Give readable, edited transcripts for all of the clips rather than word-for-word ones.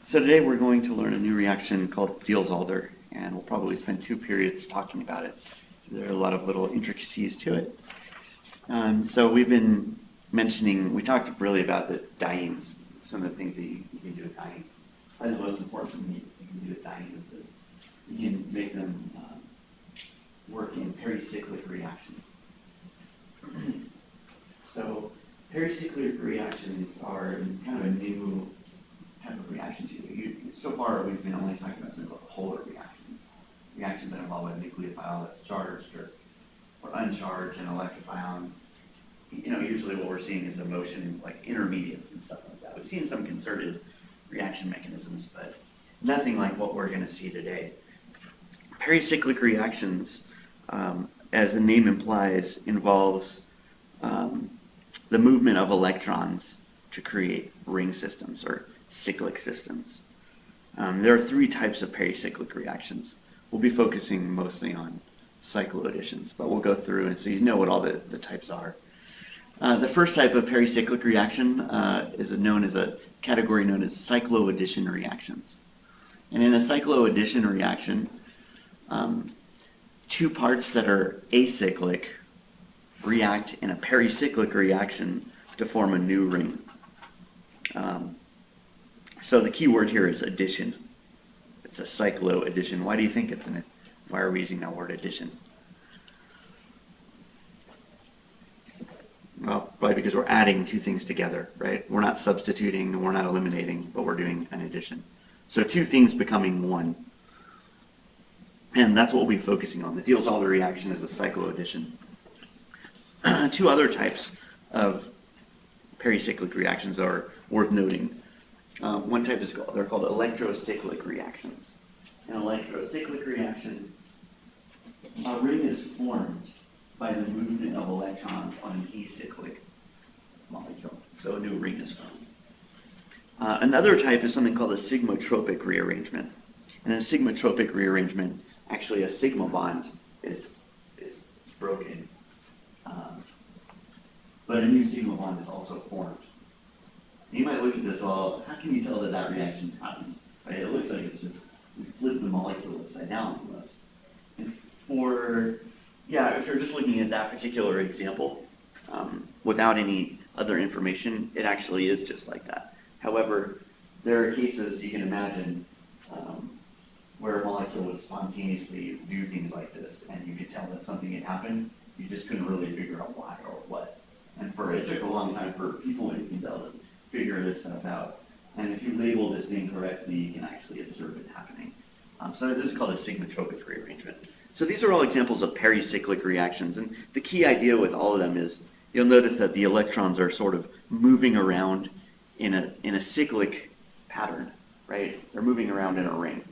So today we're going to learn a new reaction called DielsAlder, and we'll probably spend 2 periods talking about it. There are a lot of little intricacies to it. So we've been mentioning, we talked really about the dienes, some of the things that you can do with dienes. Probably the most important thing you can do with dienes is you can make them work in pericyclic reactions. So pericyclic reactions are kind of a new type of reaction to you. So far, we've been only talking about something called polar reactions that involve a nucleophile that's charged or uncharged and electrophion. Usually what we're seeing is a motion like intermediates and stuff like that. We've seen some concerted reaction mechanisms, but nothing like what we're going to see today. Pericyclic reactions, as the name implies, involves the movement of electrons to create ring systems or cyclic systems. There are 3 types of pericyclic reactions. We'll be focusing mostly on cycloadditions, but we'll go through and so you know what all the types are. The first type of pericyclic reaction is known as a category known as cycloaddition reactions. And in a cycloaddition reaction, 2 parts that are acyclic react in a pericyclic reaction to form a new ring. So the key word here is addition. It's a cycloaddition. Why do you think it's in it? Why are we using that word addition? Well, probably because we're adding 2 things together, right? We're not substituting and we're not eliminating, but we're doing an addition. So 2 things becoming 1. And that's what we'll be focusing on. The DielsAlder reaction is a cycloaddition. 2 other types of pericyclic reactions are worth noting. One type is they're called electrocyclic reactions. In an electrocyclic reaction, a ring is formed by the movement of electrons on an acyclic molecule. So a new ring is formed. Another type is something called a sigmatropic rearrangement. And in a sigmatropic rearrangement, actually a sigma bond is broken. But a new sigma bond is also formed. You might look at this, well, how can you tell that that reaction's happened? Right? It looks like it's just, we flipped the molecule upside down almost. And if you're just looking at that particular example, without any other information, it actually is just like that. However, there are cases you can imagine where a molecule would spontaneously do things like this, and you could tell that something had happened, you just couldn't really figure out why or what. And it took a long time for people in DielsAlder to figure this stuff out. And if you label this thing correctly, you can actually observe it happening. So this is called a sigmatropic rearrangement. So these are all examples of pericyclic reactions. And the key idea with all of them is you'll notice that the electrons are sort of moving around in a cyclic pattern, right? They're moving around in a ring.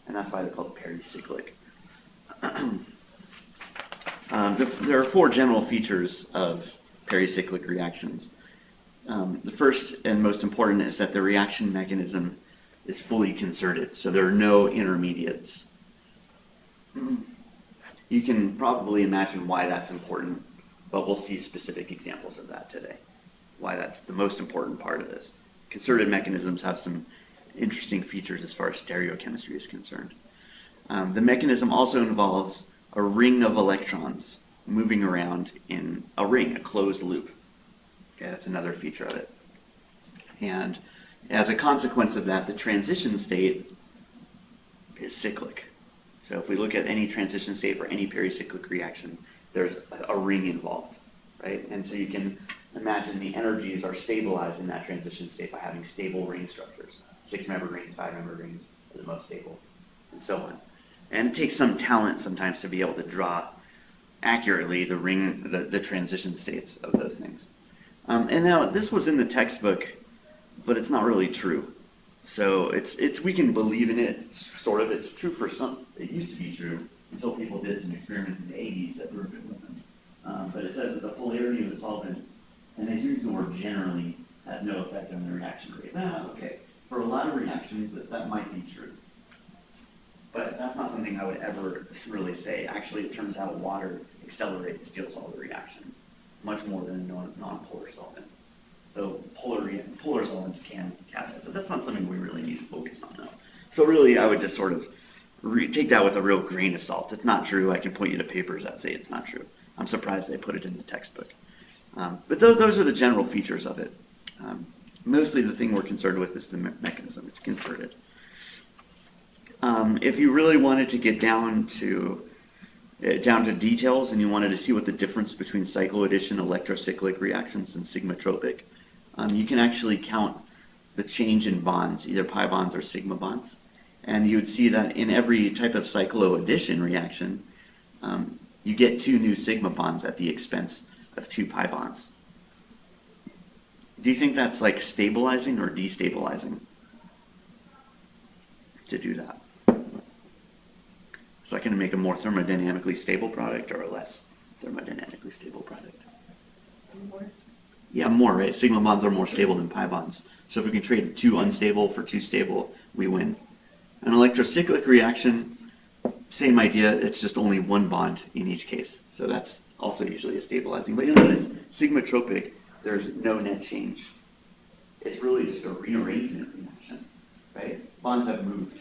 And that's why they're called pericyclic. There are 4 general features of pericyclic reactions. The first and most important is that the reaction mechanism is fully concerted, so there are no intermediates. You can probably imagine why that's important, but we'll see specific examples of that today, why that's the most important part of this. Concerted mechanisms have some interesting features as far as stereochemistry is concerned. The mechanism also involves a ring of electrons moving around in a ring, a closed loop. Okay, that's another feature of it. And as a consequence of that, the transition state is cyclic. So if we look at any transition state for any pericyclic reaction, there's a ring involved, right? And so you can imagine the energies are stabilized in that transition state by having stable ring structures. 6-member rings, 5-member rings are the most stable, and so on. And it takes some talent sometimes to be able to draw accurately the transition states of those things. And now this was in the textbook, but it's not really true. So we can believe in it, sort of. It's true for some. It used to be true until people did some experiments in the 80s that proved it wasn't. But it says that the polarity of the solvent, and they use the word generally, has no effect on the reaction rate. Okay. For a lot of reactions, that might be true. But that's not something I would ever really say. Actually, it turns out water accelerates DielsAlder reactions much more than a non-polar solvent. So polar solvents can catalyze it. that's not something we really need to focus on, though. So really, I would just sort of take that with a real grain of salt. It's not true. I can point you to papers that say it's not true. I'm surprised they put it in the textbook. But those are the general features of it. Mostly the thing we're concerned with is the mechanism. It's concerted. If you really wanted to get down to details and you wanted to see what the difference between cycloaddition, electrocyclic reactions, and sigmatropic, you can actually count the change in bonds, either pi bonds or sigma bonds. And you would see that in every type of cycloaddition reaction, you get 2 new sigma bonds at the expense of 2 pi bonds. Do you think that's like stabilizing or destabilizing to do that? Is that going to make a more thermodynamically stable product or a less thermodynamically stable product? More. Yeah, more, right? Sigma bonds are more stable than pi bonds. So if we can trade 2 unstable for 2 stable, we win. An electrocyclic reaction, same idea, it's just only 1 bond in each case. So that's also usually a stabilizing. But you'll notice, sigmatropic, there's no net change. It's really just a rearrangement reaction, right? Bonds have moved,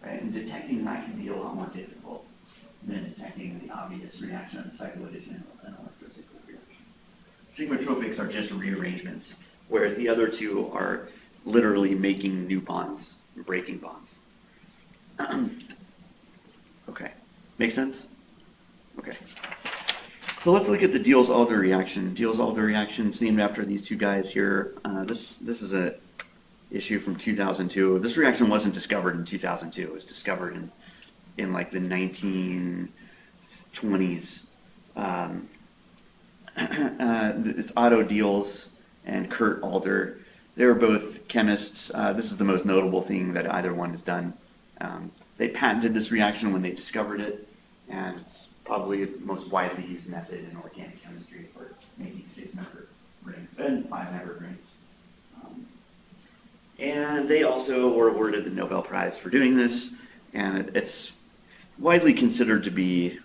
right? And detecting that can be a lot more difficult than detecting the obvious reaction of cycloaddition and electrocyclic reaction. Sigmatropics are just rearrangements, whereas the other 2 are literally making new bonds, breaking bonds. Okay, make sense? Okay. So let's look at the DielsAlder reaction. DielsAlder reaction is named after these 2 guys here. This is a issue from 2002. This reaction wasn't discovered in 2002. It was discovered in like the 1920s. It's Otto Diels and Kurt Alder. They were both chemists. This is the most notable thing that either one has done. They patented this reaction when they discovered it, and it's probably the most widely used method in organic chemistry for making 6-member rings and 5-member rings. And they also were awarded the Nobel Prize for doing this, and it's widely considered to be,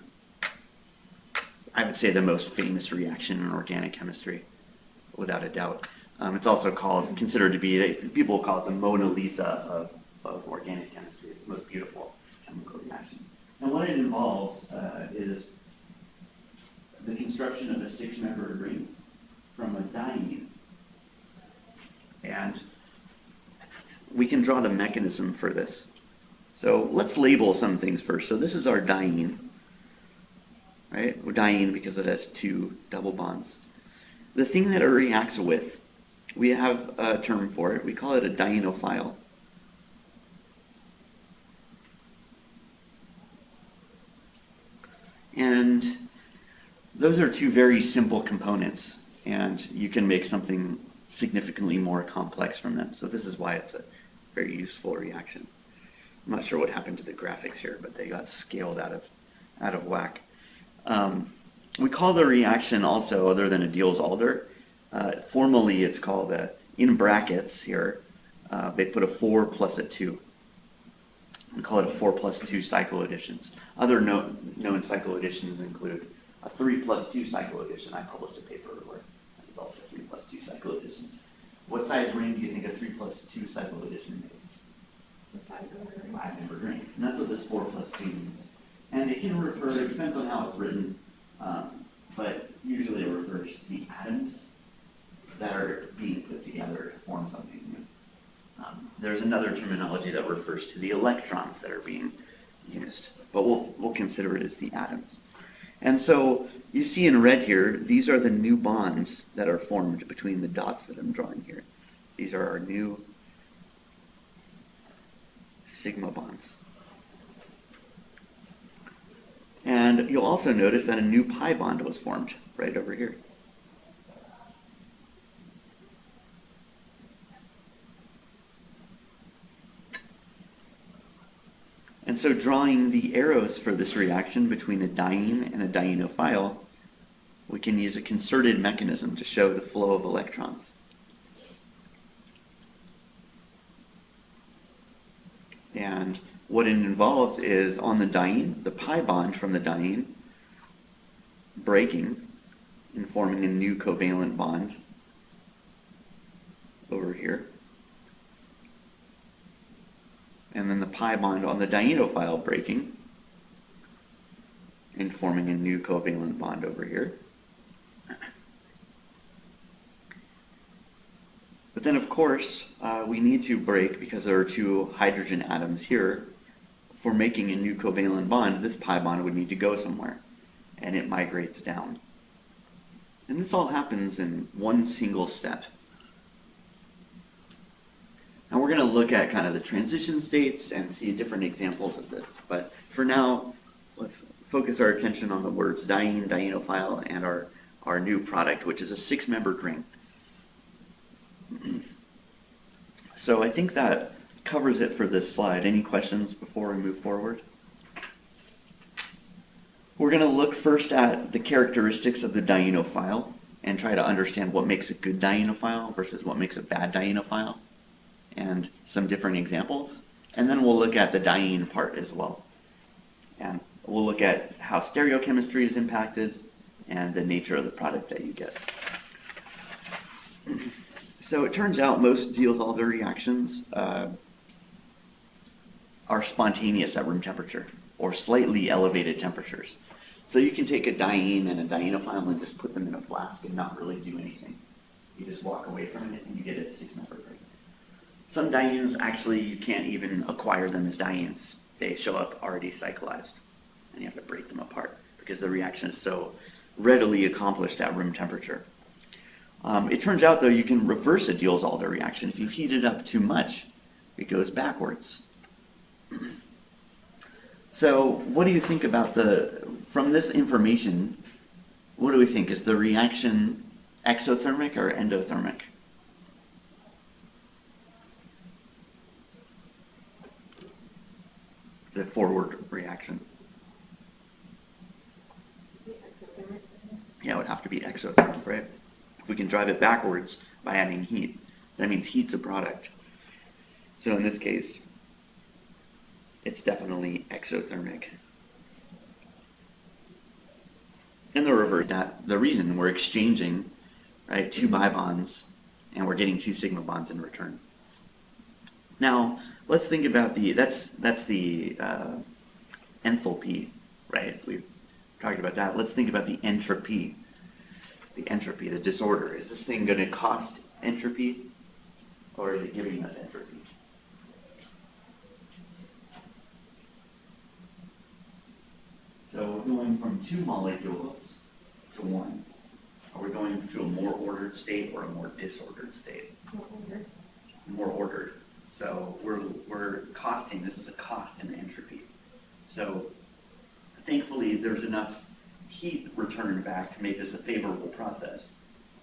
I would say, the most famous reaction in organic chemistry, without a doubt. It's also considered to be, people call it the Mona Lisa of organic chemistry. It's the most beautiful chemical reaction. And what it involves is the construction of a 6-membered ring from a diene. And we can draw the mechanism for this. So let's label some things first. So this is our diene, right? We're diene because it has 2 double bonds. The thing that it reacts with, we have a term for it. We call it a dienophile. And those are 2 very simple components, and you can make something significantly more complex from them. So this is why it's a very useful reaction. I'm not sure what happened to the graphics here, but they got scaled out of whack. We call the reaction also, other than a DielsAlder, formally it's called in brackets here, they put a 4 plus a 2. We call it a 4 plus 2 cycloadditions. Other known cycloadditions include a 3 plus 2 cycloaddition. I published a paper where I developed a 3 plus 2 cycloaddition. What size ring do you think a 3 plus 2 cycloaddition makes? A 5-member ring. 5-member ring. And that's what this 4 plus 2 means. And it can refer, it depends on how it's written, but usually it refers to the atoms that are being put together to form something new. There's another terminology that refers to the electrons that are being used, but we'll consider it as the atoms. And so you see in red here, these are the new bonds that are formed between the dots that I'm drawing here. These are our new sigma bonds. And you'll also notice that a new pi bond was formed right over here. And so drawing the arrows for this reaction between a diene and a dienophile, we can use a concerted mechanism to show the flow of electrons. And what it involves is on the diene, the pi bond from the diene breaking and forming a new covalent bond over here. and then the pi bond on the dienophile breaking and forming a new covalent bond over here. But then, of course, we need to break, because there are two hydrogen atoms here. For making a new covalent bond, this pi bond would need to go somewhere, and it migrates down. And this all happens in one single step. Now we're going to look at kind of the transition states and see different examples of this. But for now, let's focus our attention on the words diene, dienophile, and our new product, which is a 6-membered ring. So I think that covers it for this slide. Any questions before we move forward? We're going to look first at the characteristics of the dienophile and try to understand what makes a good dienophile versus what makes a bad dienophile, and some different examples. And then we'll look at the diene part as well. And we'll look at how stereochemistry is impacted and the nature of the product that you get. So it turns out most DielsAlder reactions are spontaneous at room temperature or slightly elevated temperatures. So you can take a diene and a dienophile and just put them in a flask and not really do anything. You just walk away from it and you get a 6-membered ring. Some dienes, actually, you can't even acquire them as dienes. They show up already cyclized, and you have to break them apart because the reaction is so readily accomplished at room temperature. It turns out, though, you can reverse a DielsAlder reaction. If you heat it up too much, it goes backwards. So what do you think about from this information, what do we think? Is the reaction exothermic or endothermic? The forward reaction. Yeah, it would have to be exothermic, right? If we can drive it backwards by adding heat, that means heat's a product. So in this case, it's definitely exothermic. And the reverse, the reason we're exchanging, right, 2 bi-bonds and we're getting 2 sigma bonds in return. Now, let's think about that's the enthalpy, right? We've talked about that. Let's think about the entropy. The entropy, the disorder. Is this thing going to cost entropy, or is it giving us entropy? So we're going from 2 molecules to 1. Are we going to a more ordered state or a more disordered state? More ordered. More ordered. So we're costing, this is a cost in entropy. So thankfully there's enough heat returned back to make this a favorable process.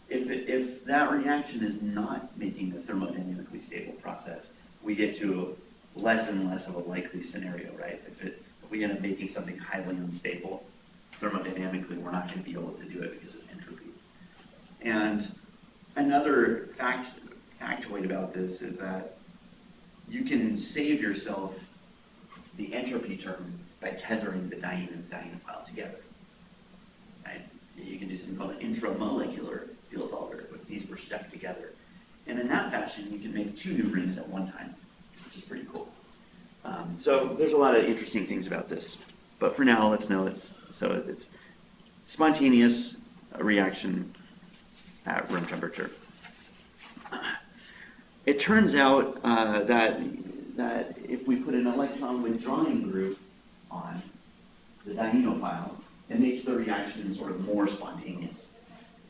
If that reaction is not making a thermodynamically stable process, we get to less and less of a likely scenario, right? If we end up making something highly unstable, thermodynamically we're not going to be able to do it because of entropy. And another factoid about this is that you can save yourself the entropy term by tethering the diene and dienophile together. Right? You can do something called an intramolecular DielsAlder if these were stuck together. And in that fashion, you can make 2 new rings at one time, which is pretty cool. So there's a lot of interesting things about this. But for now, let's know it's spontaneous reaction at room temperature. It turns out that if we put an electron withdrawing group on the dienophile, it makes the reaction sort of more spontaneous.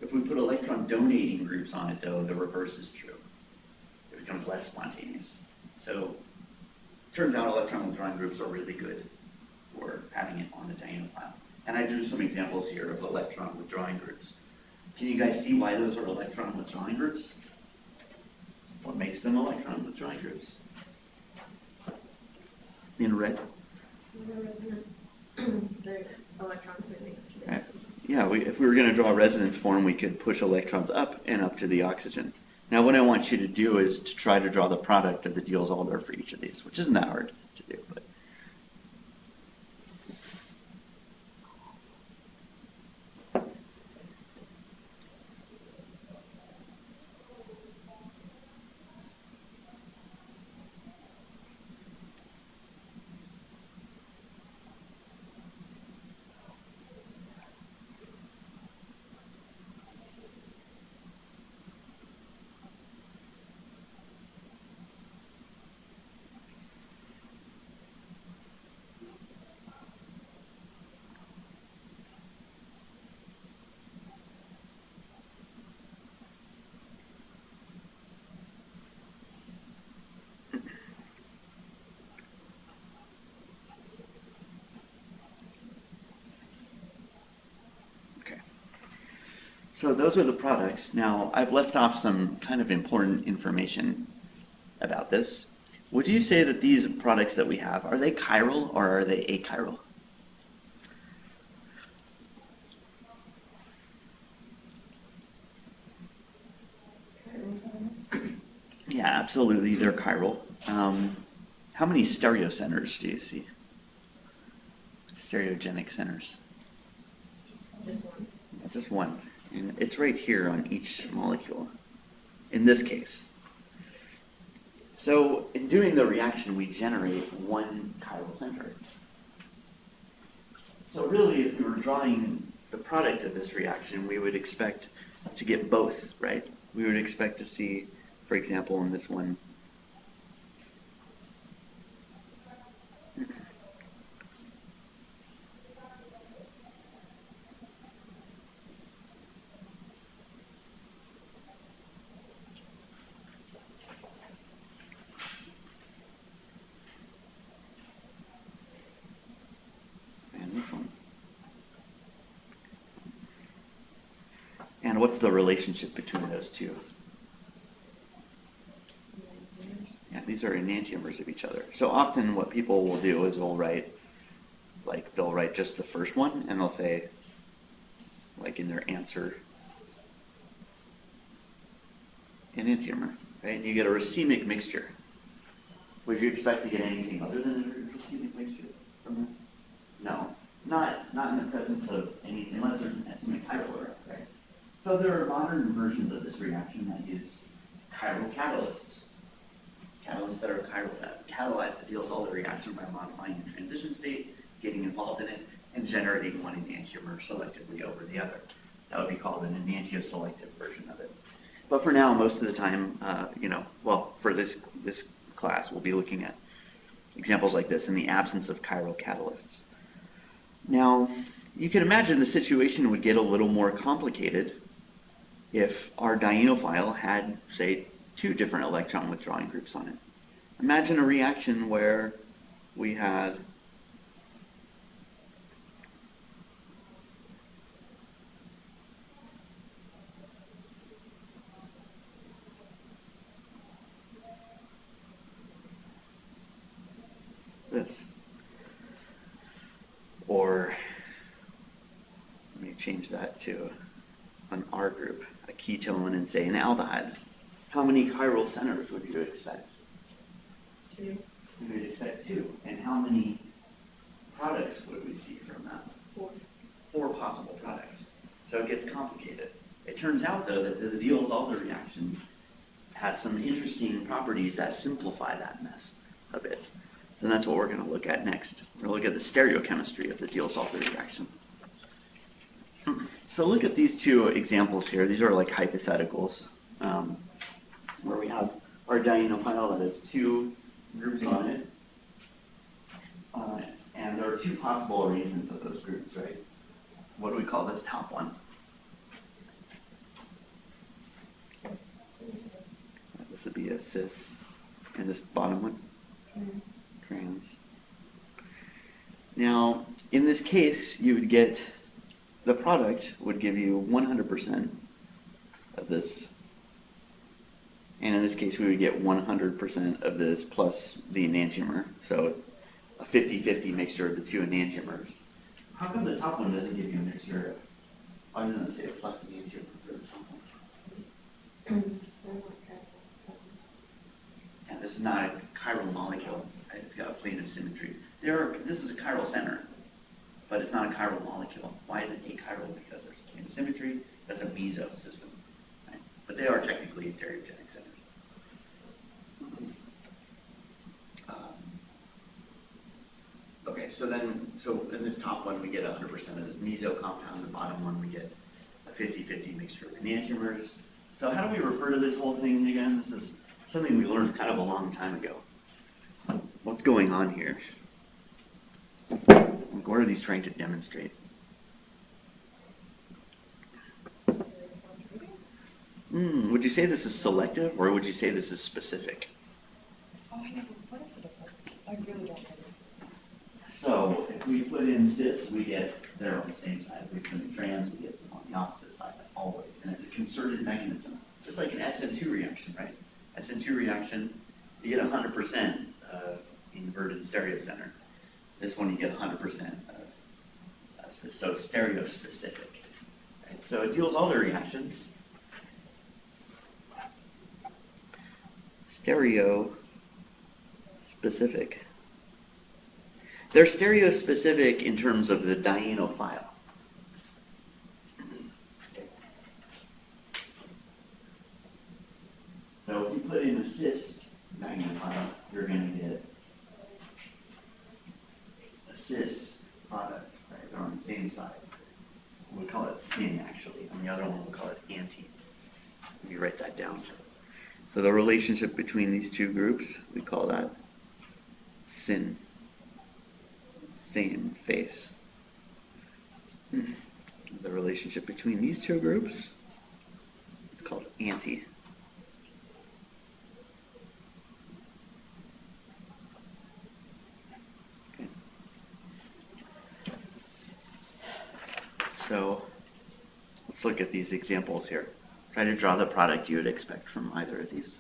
If we put electron donating groups on it, though, the reverse is true. It becomes less spontaneous. So it turns out electron withdrawing groups are really good for having it on the dienophile. And I drew some examples here of electron withdrawing groups. Can you guys see why those are electron withdrawing groups? What makes them electron withdrawing groups? In red. The resonance. The electrons moving. Right. Yeah, if we were going to draw a resonance form, we could push electrons up and up to the oxygen. Now what I want you to do is to try to draw the product of the DielsAlder for each of these, which isn't that hard to do. But So those are the products. Now, I've left off some kind of important information about this. Would you say that these products that we have, are they chiral or are they achiral? Yeah, absolutely, they're chiral. How many stereocenters do you see? Stereogenic centers? Just one. Just one. And it's right here on each molecule, in this case. So in doing the reaction, we generate one chiral center. So really, if we were drawing the product of this reaction, we would expect to get both, right? We would expect to see, for example, in this one, and this one. And what's the relationship between those two? Yeah, these are enantiomers of each other. So often what people will do is they'll write just the first one, and they'll say, like in their answer, enantiomer, right? And you get a racemic mixture. Would you expect to get anything other than a racemic mixture from this? No, not in the presence of anything, unless there's an racemic chiral, right? So there are modern versions of this reaction that use chiral catalysts. Catalysts that are chiral that catalyze the DielsAlder reaction by modifying the transition state, getting involved in it, and generating one enantiomer selectively over the other. That would be called an enantioselective version of it. But for now, most of the time, for this class, we'll be looking at examples like this in the absence of chiral catalysts. Now, you can imagine the situation would get a little more complicated if our dienophile had, say, 2 different electron withdrawing groups on it. Imagine a reaction where we had this. Or let me change that to an R group, a ketone, and say an aldehyde. How many chiral centers would you expect? 2. You would expect 2. And how many products would we see from that? 4. 4 possible products. So it gets complicated. It turns out, though, that the DielsAlder reaction has some interesting properties that simplify that mess a bit. And that's what we're going to look at next. We're going to look at the stereochemistry of the DielsAlder reaction. So look at these 2 examples here. These are like hypotheticals, where we have our dienophile that has 2 groups on it. And there are 2 possible arrangements of those groups, right? What do we call this top one? This would be a cis. And this bottom one? Trans. Now, in this case, you would get, the product would give you 100% of this. And in this case, we would get 100% of this plus the enantiomer. So a 50-50 mixture of the 2 enantiomers. How come the top one doesn't give you a mixture of, why doesn't it say a plus enantiomer for the top one? Yeah, this is not a chiral molecule. It's got a plane of symmetry. This is a chiral center, but it's not a chiral molecule. Why is it achiral? Because there's a plane of symmetry. That's a meso system. Right? But they are technically stereogenic centers. Okay, so in this top one, we get 100% of this meso compound. The bottom one, we get a 50-50 mixture of enantiomers. So how do we refer to this whole thing again? This is something we learned kind of a long time ago. What's going on here? What are these trying to demonstrate? Would you say this is selective, or would you say this is specific? Oh, I never put a difference. I really don't know. So if we put in cis, we get they're on the same side. If we put in trans, we get them on the opposite side. always, and it's a concerted mechanism, just like an SN2 reaction, right? SN2 reaction, you get 100% of inverted stereo center. This one you get 100% of, so stereo specific. Right? So Diels-Alder reactions, stereo specific. They're stereo specific in terms of the dienophile. So if you put in a cis dienophile, you're going to get a cis product, right? They're on the same side. We call it syn, actually. On the other one, we'll call it anti. Let me write that down. So the relationship between these two groups, we call that syn. Same face. The relationship between these two groups is called anti. Okay. So let's look at these examples here. Try to draw the product you would expect from either of these.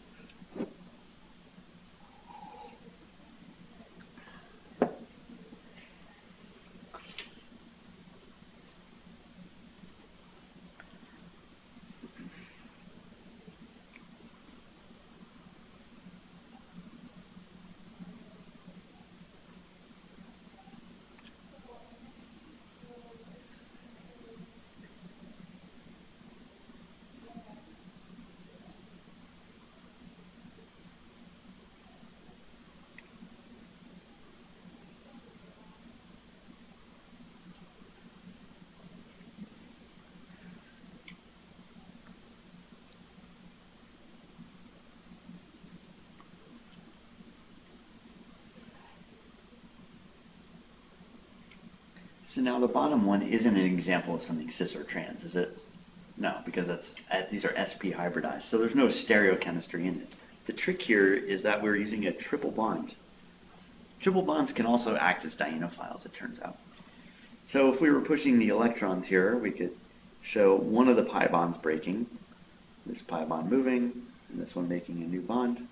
So now the bottom one isn't an example of something cis or trans, is it? No, because these are sp hybridized, so there's no stereochemistry in it. The trick here is that we're using a triple bond. Triple bonds can also act as dienophiles, it turns out. So if we were pushing the electrons here, we could show one of the pi bonds breaking, this pi bond moving, and this one making a new bond.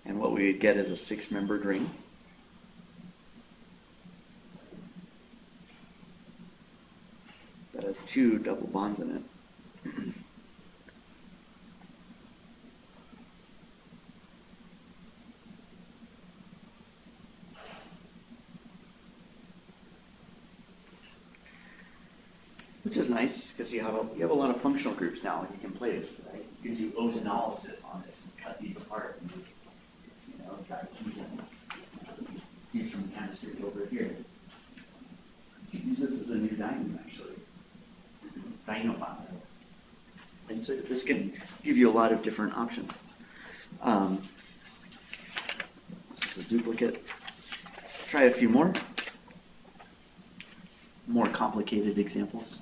And what we would get is a 6-membered ring. That has 2 double bonds in it. Which is nice, because you have a lot of functional groups now and you can play with, right? You can do ozanolysis on this and cut these apart and use some chemistry over here. You can use this as a new diamond, actually. Dienophile. And so this can give you a lot of different options. This is a duplicate. Try a few more complicated examples.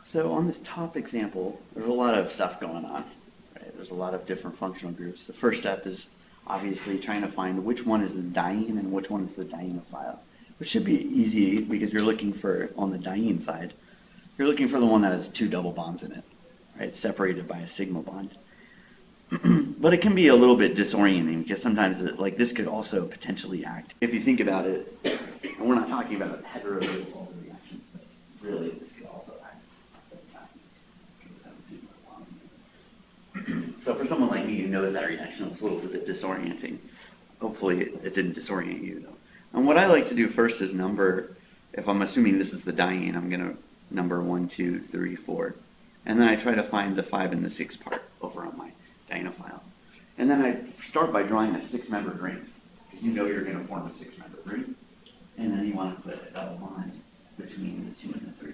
So on this top example, there's a lot of stuff going on. Right? There's a lot of different functional groups. The first step is obviously trying to find which one is the diene and which one is the dienophile, which should be easy because you're looking for, on the diene side, you're looking for the one that has two double bonds in it, right, separated by a sigma bond. But it can be a little bit disorienting because sometimes like this could also potentially act. If you think about it, and we're not talking about hetero-DielsAlder reactions, but really this could also act as a diene because it has two double bonds in it. So for someone like me who knows that reaction, it's a little bit disorienting. Hopefully it didn't disorient you though. And what I like to do first is number, if I'm assuming this is the diene, I'm going to number 1, 2, 3, 4. And then I try to find the 5 and the 6 part over on my dienophile. And then I start by drawing a 6-membered ring, because you know you're going to form a 6-membered ring. And then you want to put a double bond between the 2 and the 3.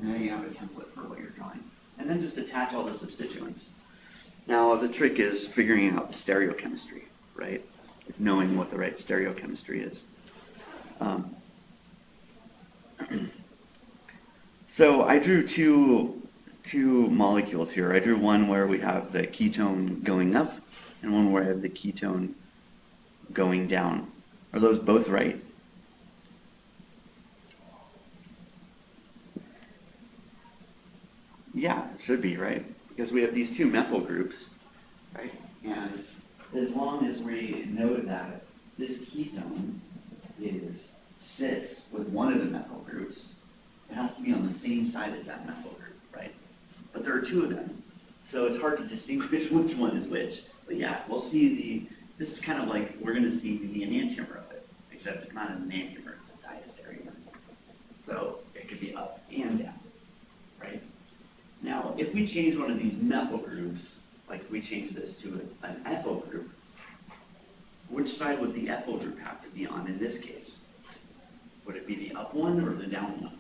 And then you have a template for what you're drawing. And then just attach all the substituents. Now the trick is figuring out the stereochemistry, right? Knowing what the right stereochemistry is. So I drew two molecules here. I drew one where we have the ketone going up and one where I have the ketone going down. Are those both right? Yeah, it should be, right? Because we have these two methyl groups, right? And as long as we know that this ketone is cis with one of the methyl groups, it has to be on the same side as that methyl group, right? But there are two of them, so it's hard to distinguish which one is which. But yeah, we'll see this is kind of like, we're going to see the enantiomer of it, except it's not an enantiomer, it's a diastereomer. So it could be up and down, right? Now, if we change one of these methyl groups, like if we change this to an ethyl group, which side would the ethyl group have to be on in this case? Would it be the up one or the down one?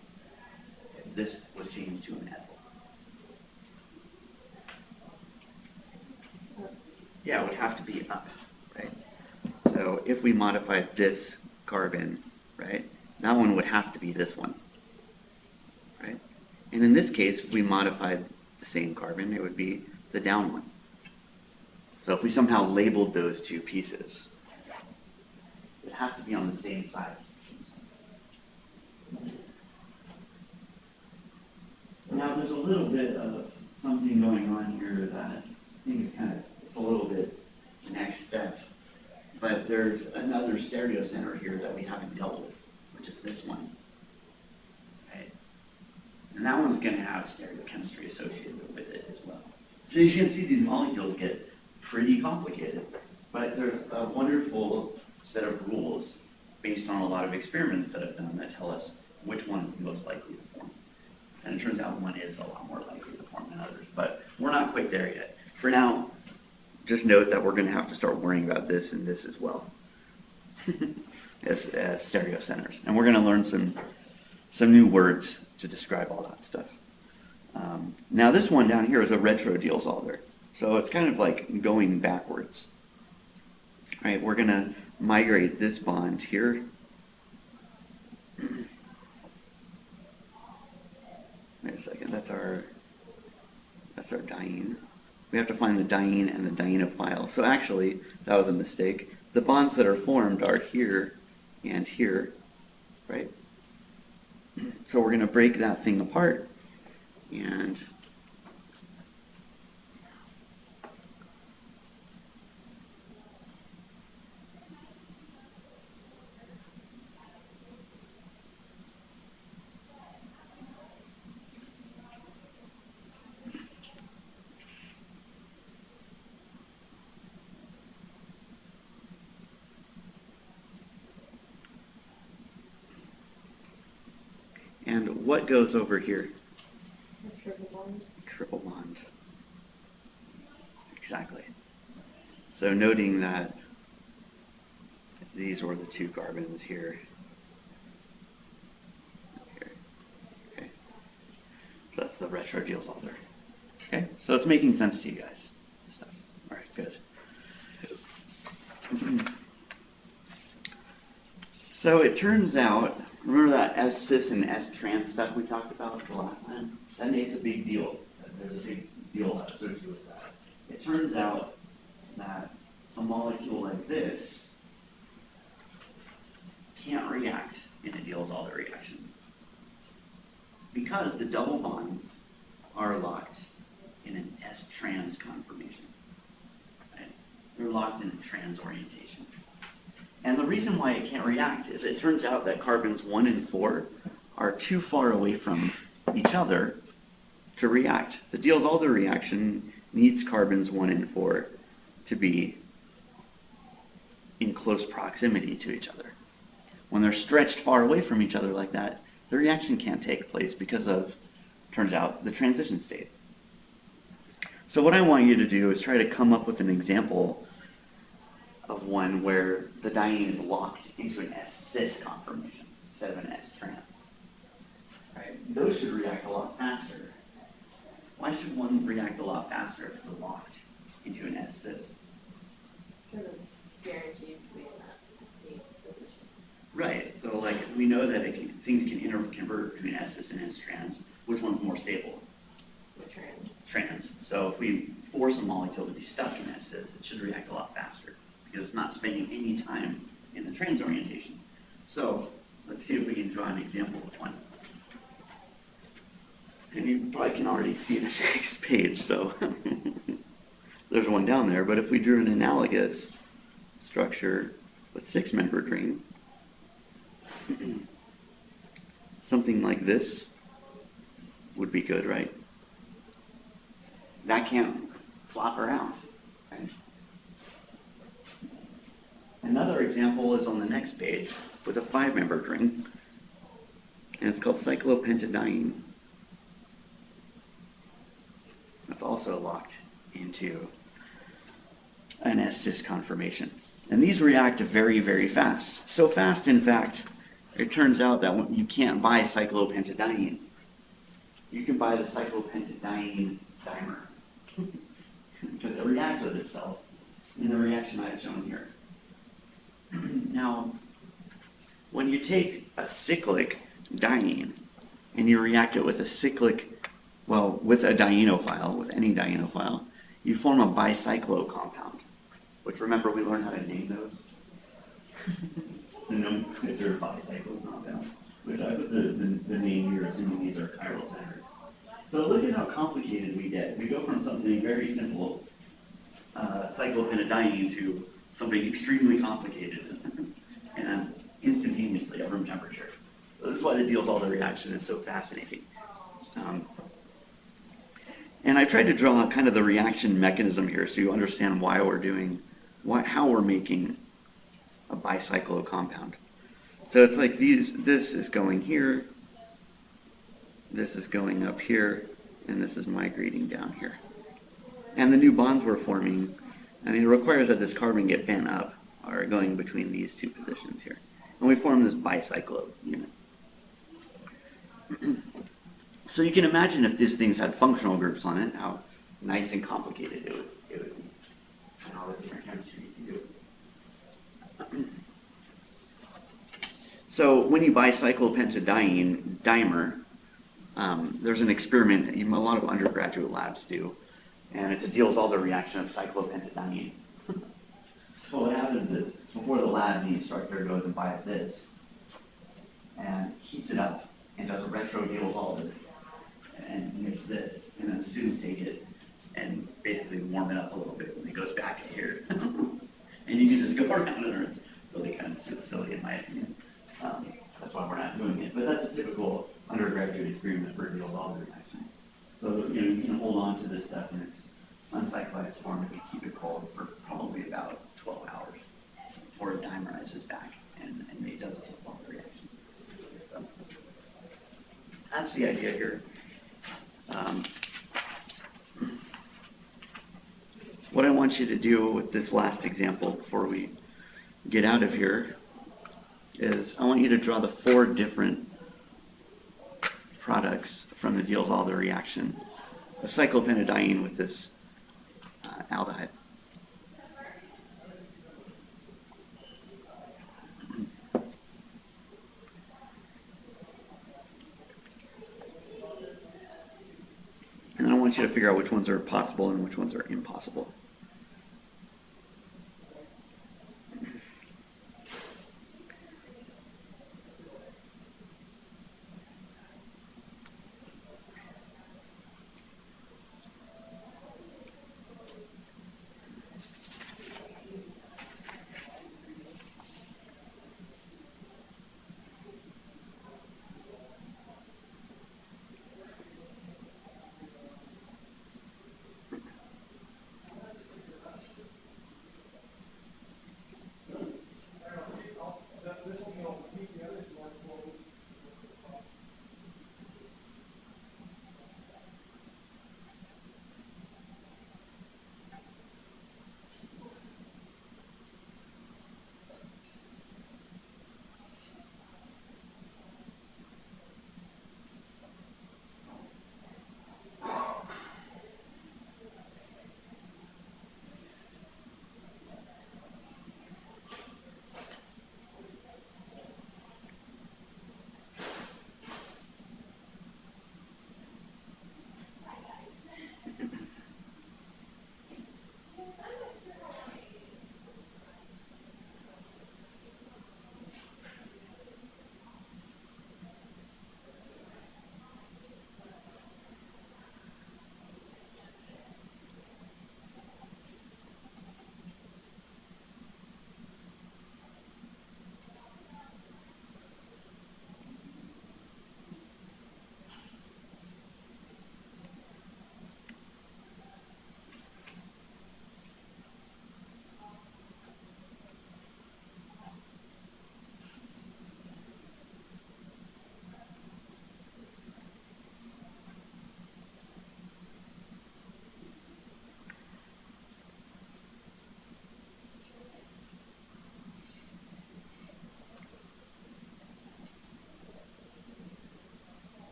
If this was changed to an ethyl. Yeah, it would have to be up, right? So if we modified this carbon, right, that one would have to be this one, right? And in this case, if we modified the same carbon, it would be the down one. So if we somehow labeled those two pieces, it has to be on the same side. Now there's a little bit of something going on here that I think is it's a little bit next step. But there's another stereocenter here that we haven't dealt with, which is this one. Right? And that one's going to have stereochemistry associated with it as well. So you can see these molecules get pretty complicated. But there's a wonderful set of rules based on a lot of experiments that have done that tell us which one is most likely to form. And it turns out one is a lot more likely to form than others. But we're not quite there yet. For now, just note that we're going to have to start worrying about this and this as well as stereocenters. And we're going to learn some new words to describe all that stuff. Now this one down here is a retro-DielsAlder. So it's kind of like going backwards. All right, we're going to migrate this bond here. Wait a second, that's our diene. We have to find the diene and the dienophile. So actually, that was a mistake. The bonds that are formed are here and here, right? So we're going to break that thing apart and what goes over here? A triple bond. Triple bond. Exactly. So noting that these were the two carbons here. Okay. So that's the retro-DielsAlder. Okay. So it's making sense to you guys. This stuff. All right. Good. So it turns out, remember that S-cis and S-trans stuff we talked about the last time? that makes a big deal. There's a big deal associated with that. It turns out that a molecule like this can't react in a DielsAlder reaction because the double bonds are locked in an S-trans conformation. Right? They're locked in a trans orientation. And the reason why it can't react is it turns out that carbons 1 and 4 are too far away from each other to react. The DielsAlder reaction needs carbons 1 and 4 to be in close proximity to each other. When they're stretched far away from each other like that, the reaction can't take place because of, turns out, the transition state. So what I want you to do is try to come up with an example of one where the diene is locked into an S-cis conformation instead of an S-trans. Right? Those should react a lot faster. Why should one react a lot faster if it's locked into an S-cis? Because it's guaranteed to be in that neat position. Right, so like we know that things can interconvert between S-cis and S-trans. Which one's more stable? The trans. Trans. So if we force a molecule to be stuck in S-cis, it should react a lot faster because it's not spending any time in the trans orientation. So let's see if we can draw an example of one. And you probably can already see the next page, so there's one down there. But if we drew an analogous structure with 6-membered ring, something like this would be good, right? That can't flop around. Right? Another example is on the next page with a 5-membered ring, and it's called cyclopentadiene. That's also locked into an S-cis conformation. And these react very, very fast. So fast, in fact, it turns out that you can't buy cyclopentadiene. You can buy the cyclopentadiene dimer because it reacts with itself in the reaction I've shown here. Now, when you take a cyclic diene and you react it with a cyclic, well, with a dienophile, with any dienophile, you form a bicyclo compound, which remember we learned how to name those? The nomenclature of bicyclo compound, which I put the name here assuming these are chiral centers. So look at how complicated we get. We go from something very simple, cyclopentadiene, to something extremely complicated and instantaneously at room temperature. So this is why the DielsAlder reaction is so fascinating. And I tried to draw kind of the reaction mechanism here so you understand why we're doing, how we're making a bicyclo compound. So it's like this is going here, this is going up here, and this is migrating down here. And the new bonds we're forming, I mean, it requires that this carbon get bent up, or going between these two positions here. And we form this bicyclo unit. So you can imagine if these things had functional groups on it, how nice and complicated it would be, and all the different chemistry you can do. So when you buy cyclopentadiene dimer, there's an experiment that a lot of undergraduate labs do, and it's a DielsAlder reaction of cyclopentadiene. So what happens is, before the lab, the instructor goes and buys this, and heats it up, and does a retro DielsAlder, and makes this, and then the students take it and basically warm it up a little bit when it goes back to here. And you can just go around it, or it's really kind of silly in my opinion. That's why we're not doing it. But that's a typical undergraduate experiment for a DielsAlder reaction. So you can hold on to this stuff in its uncyclized form if you keep it cold for probably about 12 hours before it dimerizes back and it does a DielsAlder reaction. So that's the idea here. What I want you to do with this last example before we get out of here is I want you to draw the 4 different products from the DielsAlder reaction of cyclopentadiene with this aldehyde. wants you to figure out which ones are possible and which ones are impossible.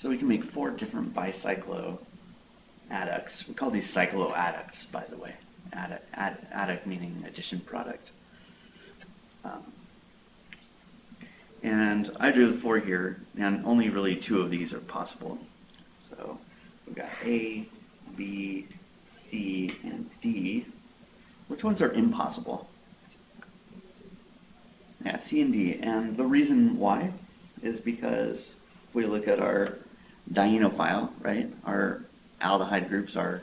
So we can make 4 different bicycloadducts. We call these cycloadducts, by the way. Adduct meaning addition product. And I drew the 4 here, and only really 2 of these are possible. So we've got A, B, C, and D. Which ones are impossible? Yeah, C and D. And the reason why is because if we look at our dienophile, right, our aldehyde groups are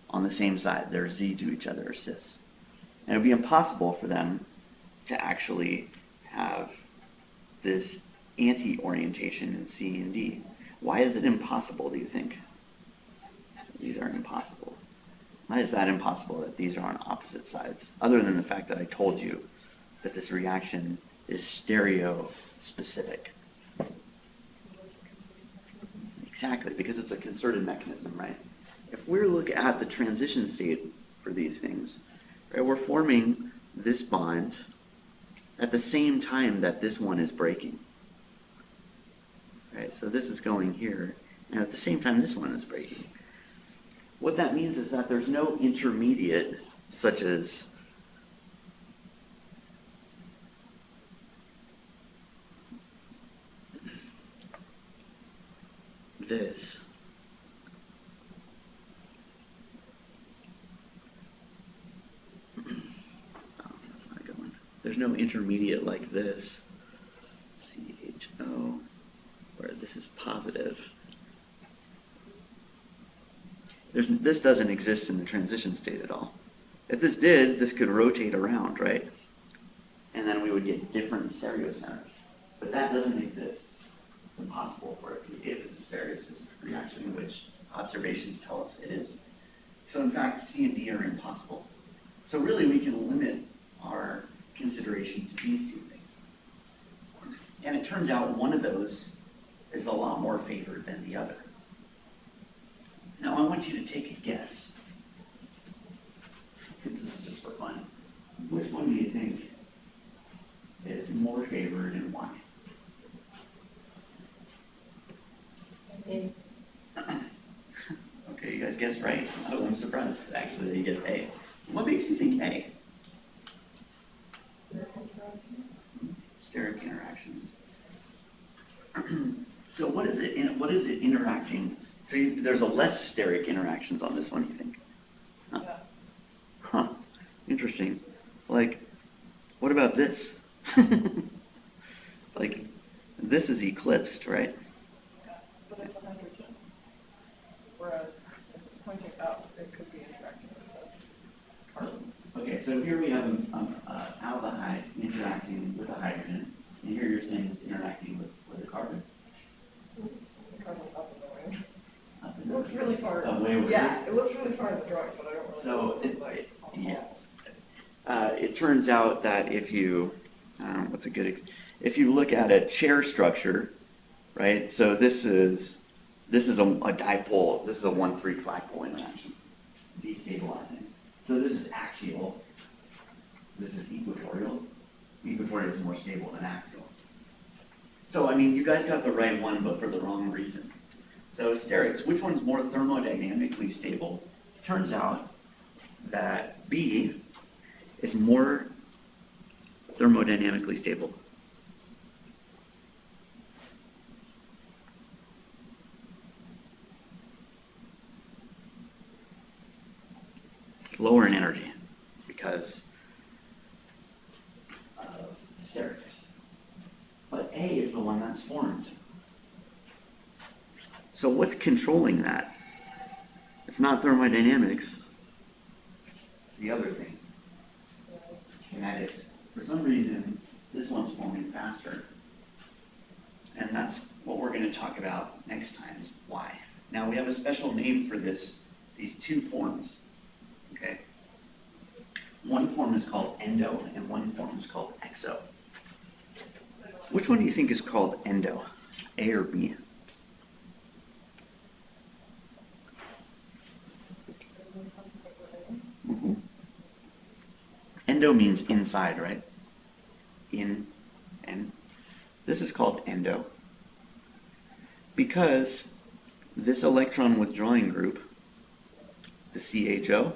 on the same side. They're Z to each other, or cis. And it would be impossible for them to actually have this anti-orientation in C and D. Why is it impossible, do you think? These are impossible. Why is that impossible that these are on opposite sides? Other than the fact that I told you that this reaction is stereo-specific. Exactly, because it's a concerted mechanism, right? If we look at the transition state for these things, right, we're forming this bond at the same time that this one is breaking. Right, so this is going here, and at the same time this one is breaking. What that means is that there's no intermediate, such as this. Oh, that's not a good one. There's no intermediate like this, CHO, where this is positive. This doesn't exist in the transition state at all. If this did, this could rotate around, right? And then we would get different stereocenters. But that doesn't exist. It's impossible for it to be if it's a stereospecific reaction, which observations tell us it is. So in fact, C and D are impossible. So really we can limit our consideration to these 2 things. And it turns out one of those is a lot more favored than the other. Now I want you to take a guess. This is just for fun. Which one do you think is more favored and why? A. Okay, you guys guessed right. Oh, I'm surprised actually that you guessed A. What makes you think A? Steric interactions. So what is it interacting? So there's a less steric interactions on this one, you think? Huh. Yeah. Huh. Interesting. Like, what about this? Like, this is eclipsed, right? Yeah. But it's a hydrogen. Whereas if it's pointing up, it could be interacting with the carbon. Okay, so here we have an aldehyde interacting with a hydrogen, and here you're saying it's interacting with a carbon. The carbon up in the wing. Up It in the- looks really far. way over Yeah, here. it looks really far in the drawing, but I don't really So, know. What it looks like. it turns out that if you, if you look at a chair structure, right? So this is a dipole. This is a 1,3 flagpole interaction, destabilizing. So this is axial. This is equatorial. Equatorial is more stable than axial. So I mean, you guys got the right one, but for the wrong reason. So sterics, which one's more thermodynamically stable? Turns out that B is more thermodynamically stable. Lower in energy because of sterics. But A is the one that's formed. So what's controlling that? It's not thermodynamics. It's the other thing. Kinetics. For some reason, this one's forming faster. And that's what we're going to talk about next time is why. Now we have a special name for these two forms. Okay? One form is called endo and one form is called exo. Which one do you think is called endo? A or B? Mm-hmm. Endo means inside, right? In, and this is called endo because this electron withdrawing group, the CHO,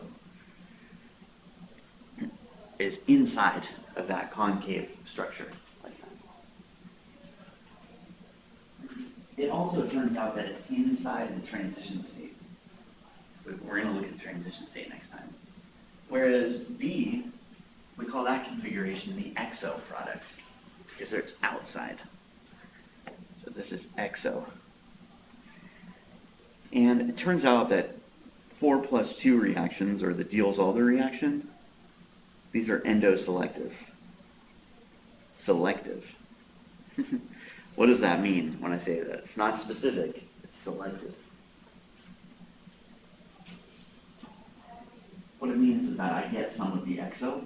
is inside of that concave structure. Like that. It also turns out that it's inside the transition state. We're going to look at the transition state next time. Whereas B, we call that configuration the exo product because it's outside. So this is exo. And it turns out that 4+2 reactions, or the DielsAlder reaction, these are endoselective. Selective. What does that mean when I say that? It's not specific, it's selective. What it means is that I get some of the exo,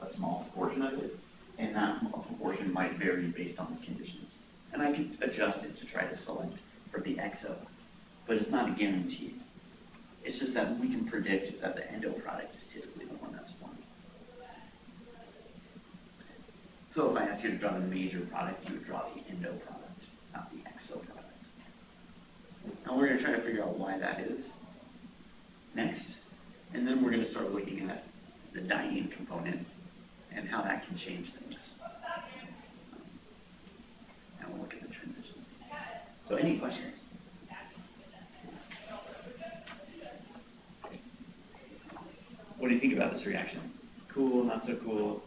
a small proportion of it, and that proportion might vary based on the conditions. And I can adjust it to try to select for the exo, but it's not a guarantee. It's just that we can predict that the endo product is typically the one that's formed. So if I asked you to draw the major product, you would draw the endo product, not the exo product. Now we're going to try to figure out why that is next. And then we're going to start looking at the diene component and how that can change things. And we'll look at the transitions. So any questions? What do you think about this reaction? Cool, not so cool?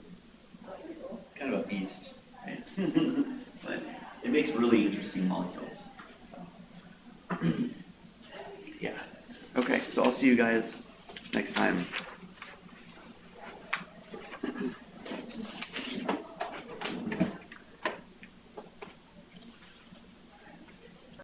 Kind of a beast, right? But it makes really interesting molecules. So. Yeah. Okay, so I'll see you guys next time.